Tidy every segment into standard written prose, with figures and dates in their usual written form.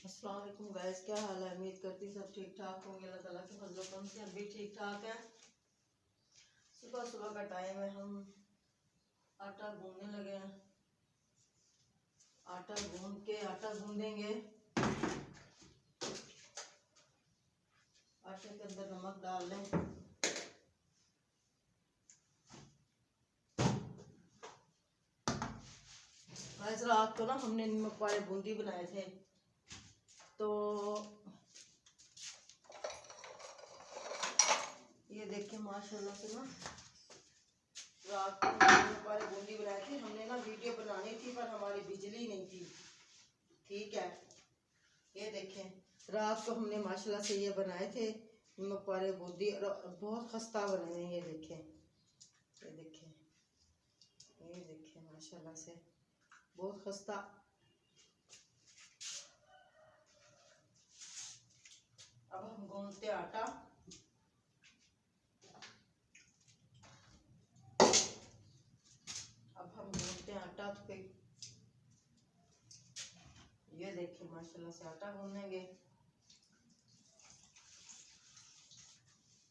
अस्सलाम वालेकुम गाइस, क्या हाल है। उम्मीद करती सब ठीक ठाक होंगे। अल्लाह ताला के फजल करम से हम भी ठीक ठाक हैं। सुबह सुबह का टाइम है, हम आटा गूंदने लगे हैं। आटा गूंदेंगे। आटे के अंदर नमक डाल लें। गाइस रात को ना हमने नमक वाले बूंदी बनाए थे, तो ये देखिए माशाल्लाह से ना रात को नमक वाले बूंदी बनाए थे। हमने ना वीडियो बनानी थी पर हमारी बिजली नहीं थी। ठीक है, ये देखें रात को हमने माशाल्लाह से ये बनाए थे नमक वाले बूंदी, और बहुत खस्ता बने हैं। ये देखें, ये देखें, ये देखें माशाल्लाह से बहुत खस्ता। अब हम गूंदते आटा। तो ये देखिए माशाल्लाह से आटा गूंदेंगे।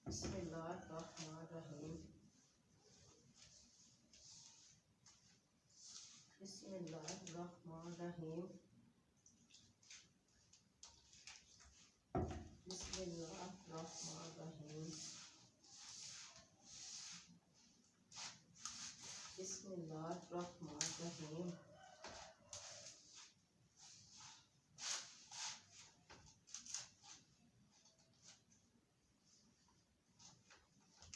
बिस्मिल्लाहिर्रहमानिर्रहीम, बिस्मिल्लाहिर्रहमानिर्रहीम, बिस्मिल्लाहिर्रहमानिर्रहीम, बिस्मिल्लाहिर्रहमानिर्रहीम।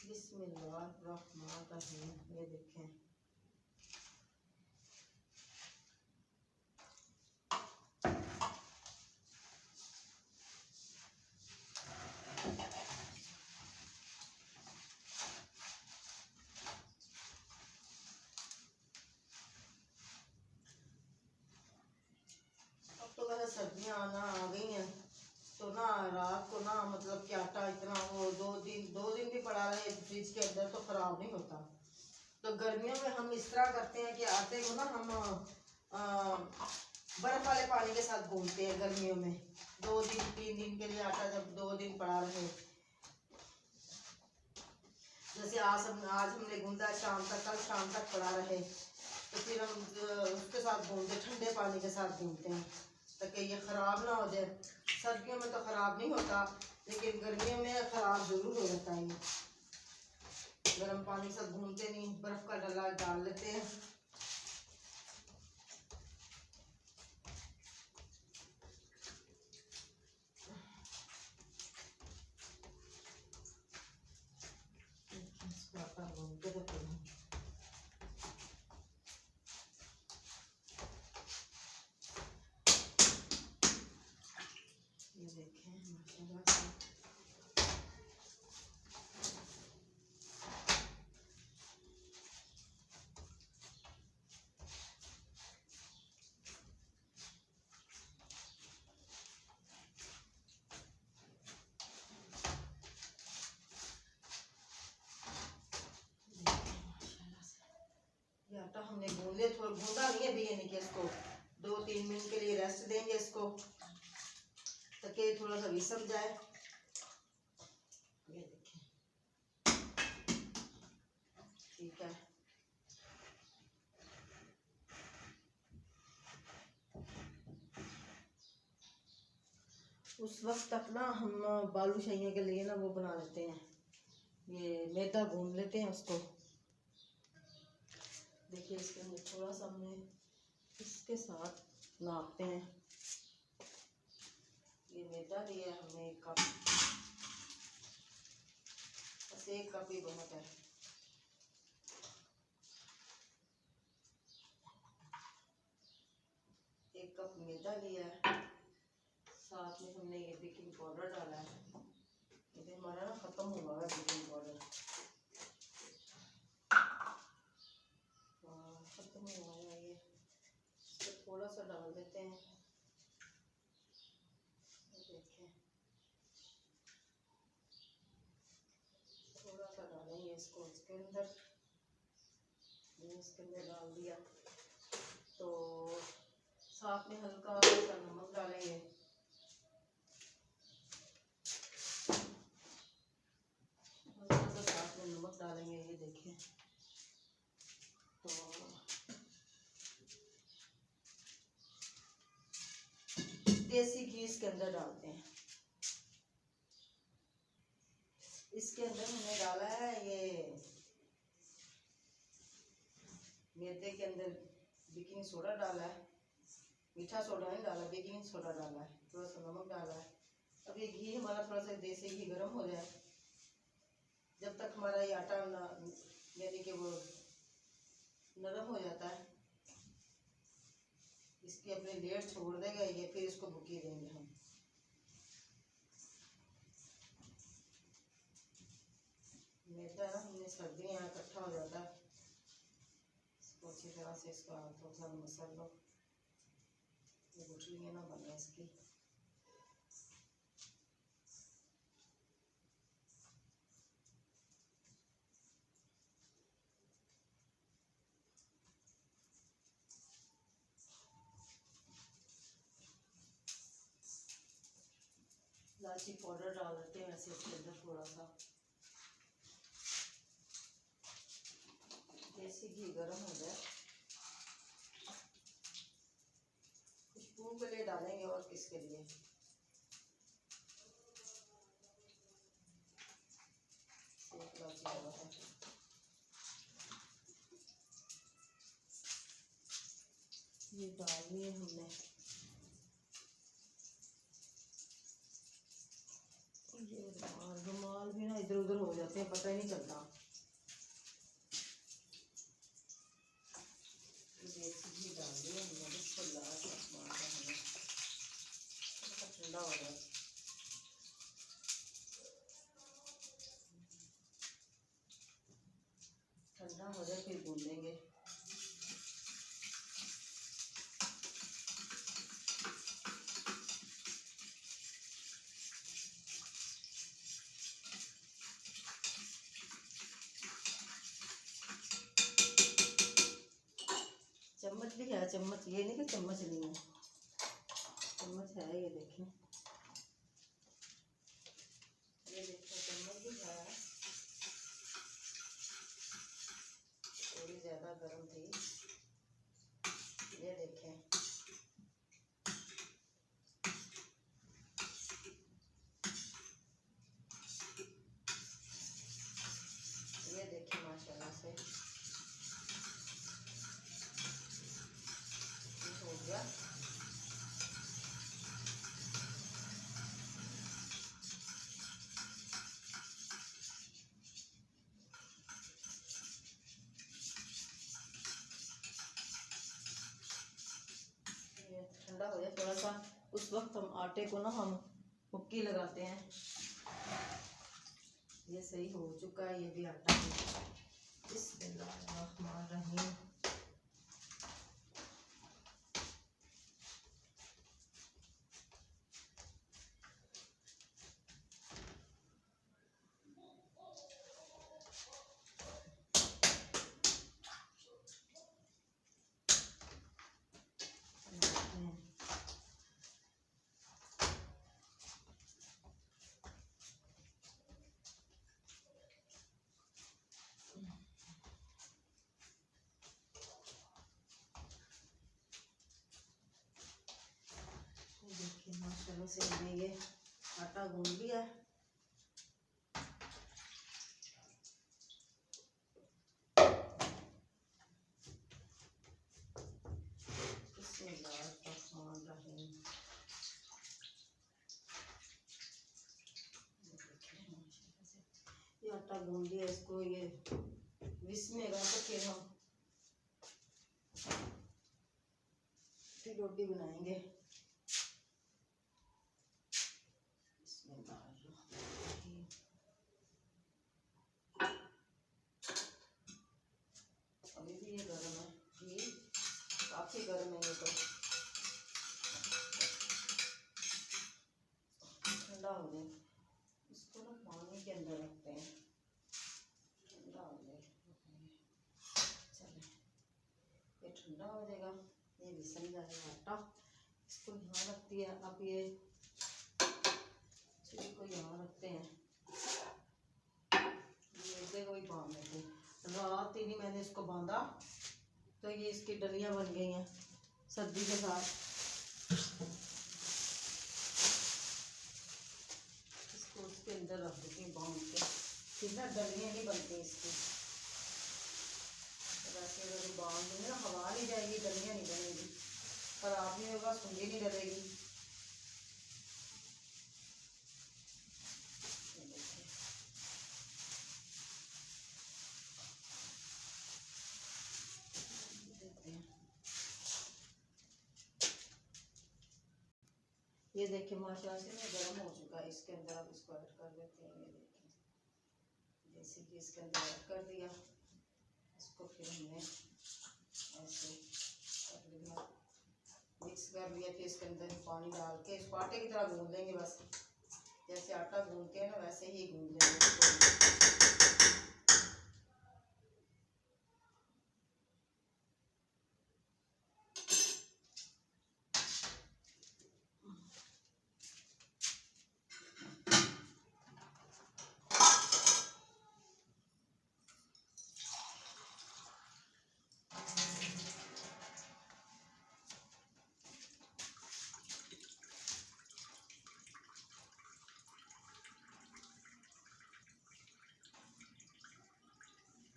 बिस्मिल्लाहिर्रहमानिर्रहीम, ये देखें अब तो वैसे सर्दियाँ आना आ गई हैं, तो ना रात को ना मतलब कि आटा इतना वो दो दिन भी पड़ा रहे फ्रिज के अंदर तो खराब नहीं होता। तो गर्मियों में हम इस तरह करते हैं कि आटे को ना हम बर्फ वाले पानी के साथ गूंदते हैं। गर्मियों में 2 दिन 3 दिन के लिए आटा जब 2 दिन पड़ा रहे, जैसे आज हमने गूंदा शाम तक, कल शाम तक पड़ा रहे, तो फिर हम उसके साथ गूंदते, ठंडे पानी के साथ गूंदते हैं ताकि ये ख़राब ना हो जाए। सर्दियों में तो ख़राब नहीं होता, लेकिन गर्मियों में ख़राब ज़रूर हो जाता है। ये गर्म पानी से गूंदते नहीं, बर्फ़ का डला डाल लेते हैं। आटा गूंदते रहते हैं। ये देखें माशाल्लाह से ये आटा हमने गूंदे, थोड़ा गूंदा नहीं है अभी, यानी कि इसको 2-3 मिनट के लिए रेस्ट देंगे इसको ताकि थोड़ा सा विसम जाए। ये देखें, ठीक है। उस वक्त तक ना हम बालूशाही के लिए ना वो बना लेते हैं, ये मैदा गूंद लेते हैं उसको। देखिए इसके अंदर थोड़ा सा हमने इसके साथ नापते हैं। ये मैदा लिया है हमने 1 कप, बस 1 कप ही बहुत है। एक कप मैदा लिया है, साथ में हमने ये बेकिंग पाउडर डाला है। ये हमारा ना ख़त्म हुआ है बेकिंग पाउडर, ख़त्म हुआ है। ये थोड़ा सा डाल देते हैं। देखें थोड़ा सा डालेंगे इसको इसके अंदर, इसके अंदर डाल दिया। तो साथ में हल्का सा नमक डालेंगे। देसी घी इसके अंदर डालते हैं। इसके अंदर हमने डाला है ये मैदे के अंदर बेकिंग सोडा डाला है, मीठा सोडा नहीं डाला, बेकिंग सोडा डाला है, थोड़ा सा नमक डाला है। अब ये घी हमारा थोड़ा सा देसी घी गर्म हो जाए, जब तक हमारा ये आटा यानी कि वो नरम हो जाता है, इसकी अपने लेयर छोड़ देगा ये, फिर इसको भुकी देंगे हम। मैदा ना हमने सर्दी यहाँ इकट्ठा हो जाता है, इसको अच्छी तरह से इसका थोड़ा सा मसल लो, ये गुठलियाँ ना बने इसकी। इलायची पाउडर डाल देते हैं ऐसे इसके अंदर थोड़ा सा। देसी घी गर्म हो जाए, खुशबू के लिए डालेंगे और किसके लिए। इलायची डाला है, ये डालनी है हमने। ये रुमाल भी ना इधर उधर हो जाते हैं, पता ही नहीं चलता। देसी घी डाल दिया हमने, ठंडा हो जाए। ठंडा हो जाए फिर भूनेंगे। चम्मच भी है, चम्मच ये नहीं कि चम्मच नहीं है, चम्मच है, ये देखें, ये देखो चम्मच भी है। थोड़ी ज़्यादा गर्म थी, ये देखें। ये देखें माशाल्लाह से हो गया। ठंडा हो जाए थोड़ा सा, उस वक्त हम आटे को ना हम मुक्की लगाते हैं। ये सही हो चुका है, ये भी आटा। बिस्मिल्लाहिर्रहमानिर्रहीम। माशाल्लाह से हमने ये आटा गूंद लिया है। ये आटा गूंद लिया, इसको ये विस्मेगा तो फिर हम फिर रोटी बनाएंगे। अभी भी ये गर्म है, घी काफी गर्म है, ये तो ठंडा हो जाए। इसको ना पानी के अंदर रखते हैं, ठंडा हो जाए। चले ये ठंडा हो जाएगा, ये विसल जाएगा आटा। इसको यहाँ रखती है। अब ये छुरी को यहाँ रखते हैं, मैदे को ही बांध लेते हैं। रात ही नहीं मैंने इसको बांधा तो ये इसकी डलियाँ बन गई हैं सर्दी के साथ। दूँगी बांध के, फिर ना डलियाँ नहीं बनती इसकी। वैसे अगर बांध दूँगी ना हवा नहीं जाएगी, डलियाँ नहीं बनेगी, खराब नहीं होगा, सुंडी नहीं डलेगी। ये देखिए माशाल्लाह से मैं गर्म हो चुका है। इसके अंदर आप इसको ऐड कर देते हैं। ये देखिए जैसे कि इसके अंदर ऐड कर दिया, इसको फिर हमने ऐसे कर लिया, मिक्स कर लिया। फिर इसके अंदर पानी डाल के इसको आटे की तरह गूंद लेंगे। बस जैसे आटा गूंदते हैं ना वैसे ही गूंद लेंगे।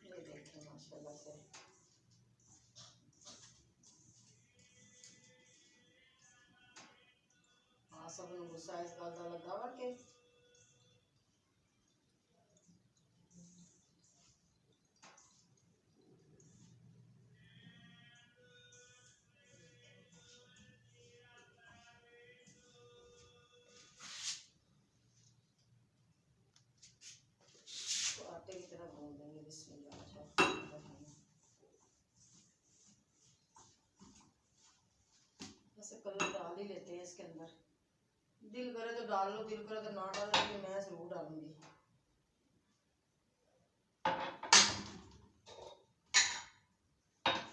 ये देखिए माशाल्लाह से हाँ सब गुस्सा इस गाल लगा हुआ के आटे की तरह गूंद देंगे। बिस्मिल्लाह। ऐसे कलर डाल ही लेते हैं इसके अंदर, दिल करे तो डाल लो, दिल करे तो ना डालो, लेकिन मैं जरूर डालूंगी।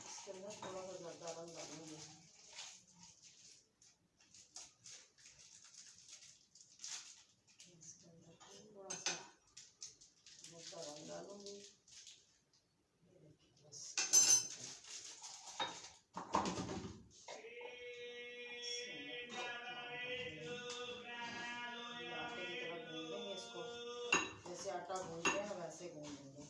इसके अंदर थोड़ा सा जर्दा रंग डालूंगी। इसके अंदर थोड़ा सा जर्दा रंग डालूंगी। आटा गूंदते हैं वैसे गूंदेंगे।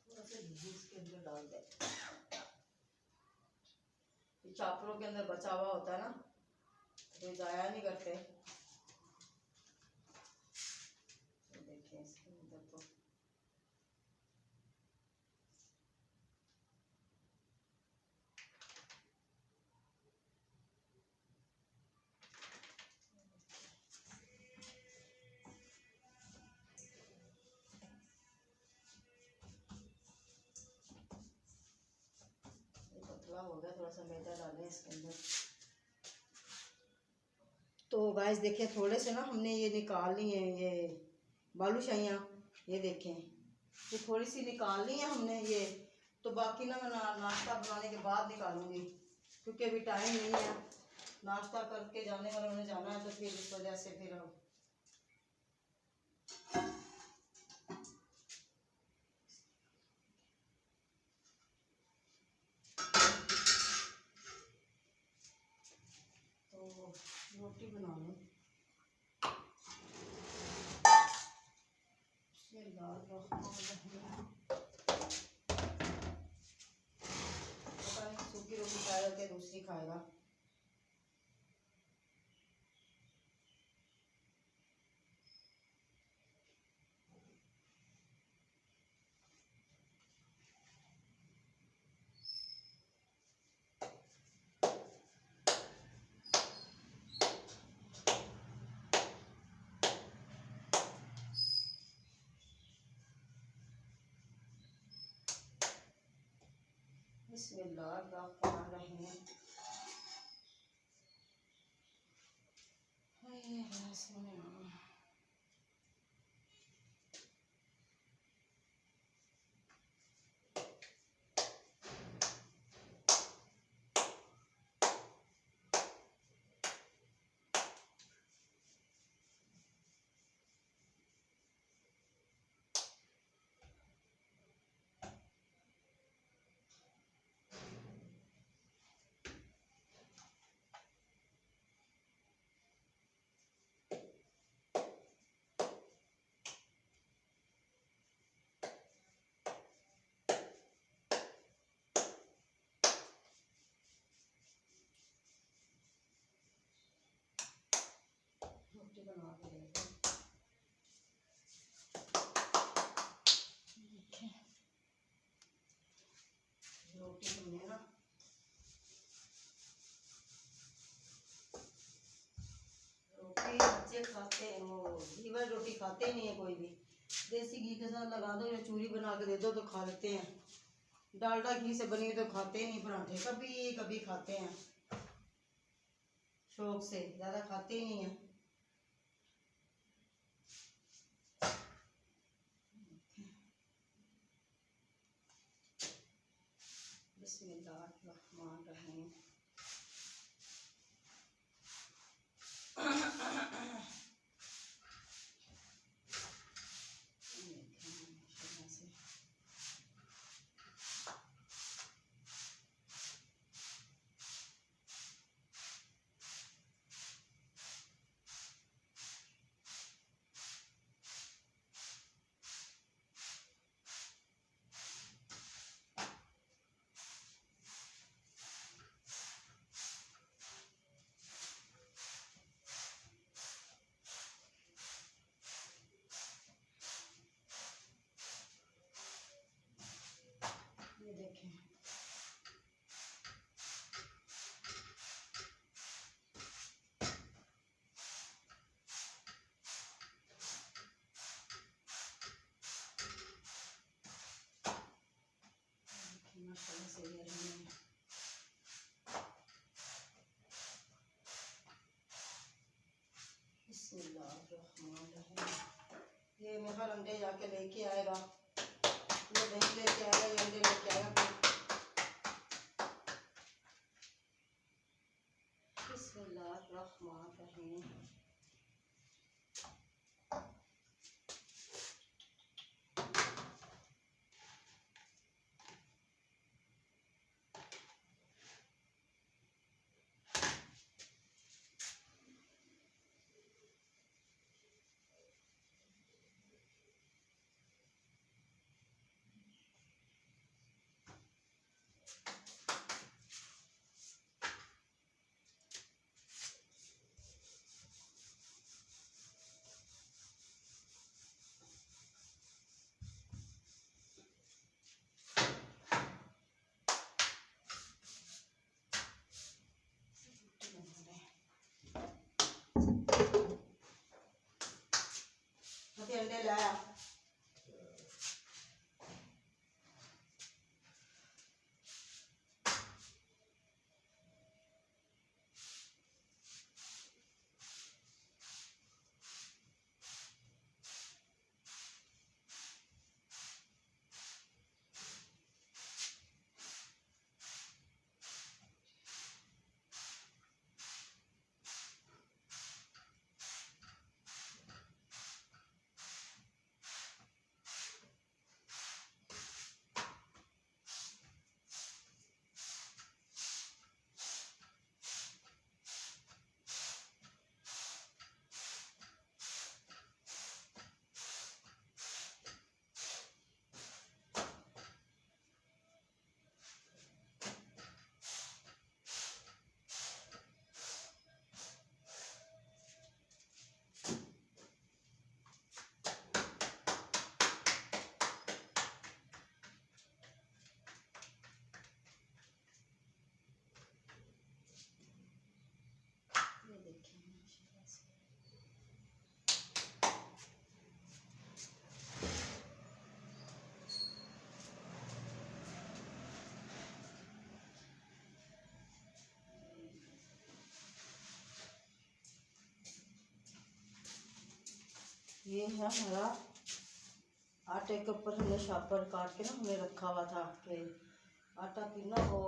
थोड़ा सा घी इसके अंदर डाल दे। चापरों के अंदर बचा हुआ होता है ना, तो जाया नहीं करते। तो देखिए इसके अंदर तो पतला हो गया, थोड़ा सा मैदा डालें इसके अंदर। तो गाइस देखिए थोड़े से ना हमने ये निकाल ली है, ये बालूशाहियाँ। ये देखें ये थोड़ी सी निकाल ली है हमने ये, तो बाकी ना मैं नाश्ता बनाने के बाद निकालूंगी, क्योंकि अभी टाइम नहीं है। नाश्ता करके जाने वाले उन्हें जाना है, तो फिर इस वजह से फिर हम तो रोटी बना लूँ। पता नहीं सूखी रोटी खाएगा क्या दूसरी खाएगा। बिस्मिल्लाहिर्रहमानिर्रहीम। बना के देते हैं। रोटी हमने ना रोटी बच्चे खाते हैं, वो घी वाली रोटी खाते ही नहीं है कोई भी। देसी घी के साथ लगा दो या चूरी बना के दे दो तो खा लेते हैं। डालडा घी से बनी तो खाते ही नहीं। पराठे कभी कभी खाते हैं, शौक से, ज़्यादा खाते ही नहीं है। बिस्मिल्लाहिर्रहमानिर्रहीम। ये देखें, माशाल्लाह से ये रही है। ये मेरा अंडे जाके लेके आएगा, ये दही लेके आएगा, ये अंडे लेके आएगा। बिस्मिल्लाहिर्रहमानिर्रहीम। अंडे लाया, ये है हमारा आटे के ऊपर हमने शापर काट के ना हमने रखा हुआ था कि आटा की ना वो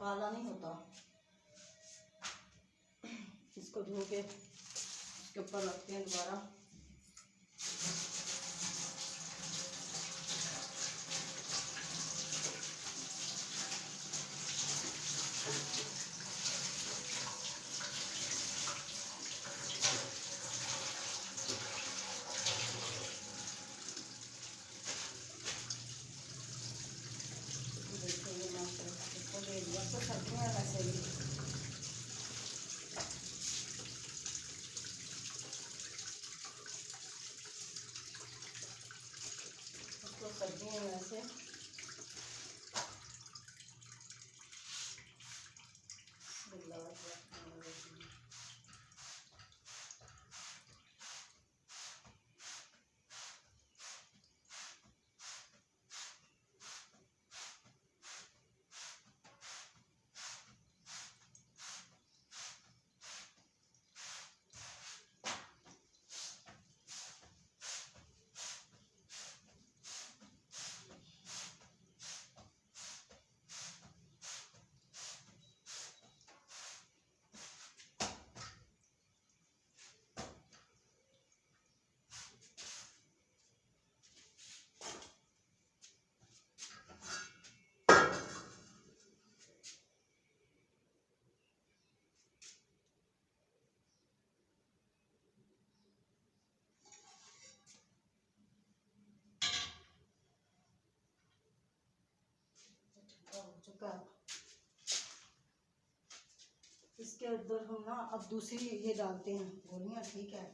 काला नहीं होता। इसको धो के इसके ऊपर रखते हैं दोबारा। तो सर्दियाँ वैसे ही सब्जी हैं वैसे। हो चुका है। इसके अंदर हम ना अब दूसरी ये डालते हैं गोलियां, ठीक है।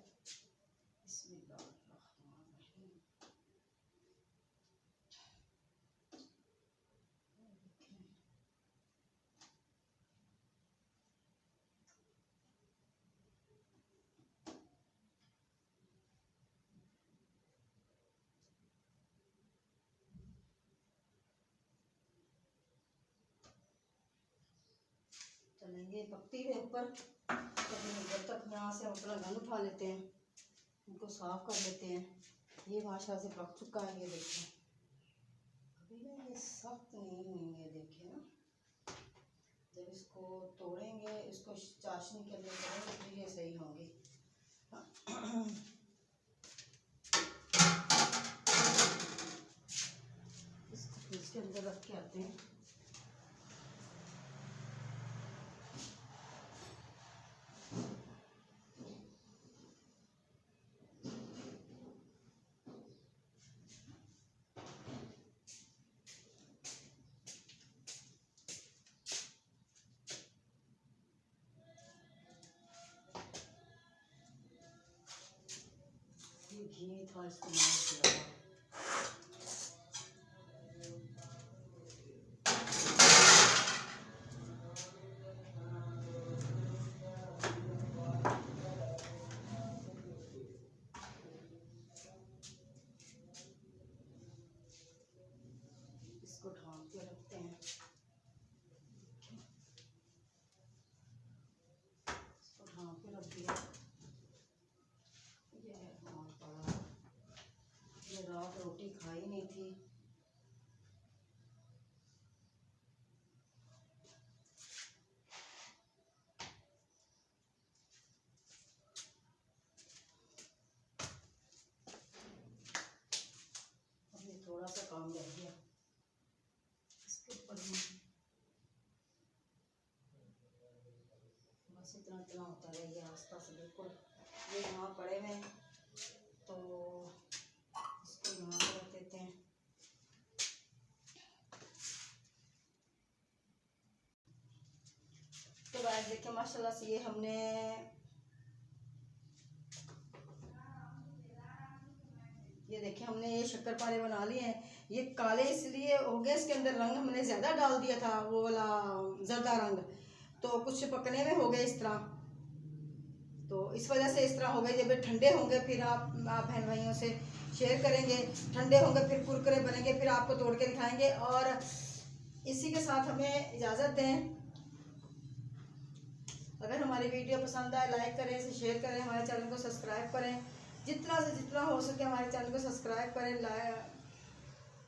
चलेंगे पकती है ऊपर, तो जब तक यहाँ से हम अपना गन उठा लेते हैं, इनको साफ कर लेते हैं। ये माशा से पक चुका है, ये देखिए अभी ना ये सख्त नहीं हुई है, देखिए ना। जब इसको तोड़ेंगे, इसको चाशनी के अंदर करेंगे फिर ये सही होंगी। इसको फ्रिज के अंदर रख के आते हैं। घी था इस्तेमाल किया था। इसको ढांक के रखते हैं। इसको ढांक के रख दिया। ये रात रोटी खाई नहीं थी। अब ये थोड़ा सा काम रह गया, इसके ऊपर बस इतना इतना होता रहेगा आस्ता से। बिल्कुल ये यहाँ पड़े हुए हैं, तो इसको यहाँ पर रख देते हैं। तो गाइस देखिए माशाल्लाह से ये हमने ये शक्करपारे बना लिए हैं। ये काले इसलिए हो गए, इसके अंदर रंग हमने ज़्यादा डाल दिया था, वो वाला जर्दा रंग, तो कुछ पकने में हो गए इस तरह, तो इस वजह से इस तरह हो गए। जब ठंडे होंगे फिर आप बहन भाइयों से शेयर करेंगे, ठंडे होंगे फिर कुरकुरे बनेंगे, फिर आपको तोड़ के दिखाएंगे। और इसी के साथ हमें इजाज़त दें। अगर हमारी वीडियो पसंद आए लाइक करें, इसे शेयर करें, हमारे चैनल को सब्सक्राइब करें, जितना से जितना हो सके हमारे चैनल को सब्सक्राइब करें।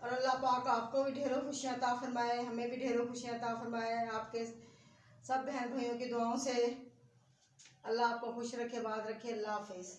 और अल्लाह पाक आपको भी ढेरों खुशियाँ अता फरमाए, हमें भी ढेरों खुशियाँ अता फरमाए। आपके सब बहन भाइयों की दुआओं से अल्लाह आपको खुश रखे, बात रखे। अल्लाह हाफिज़।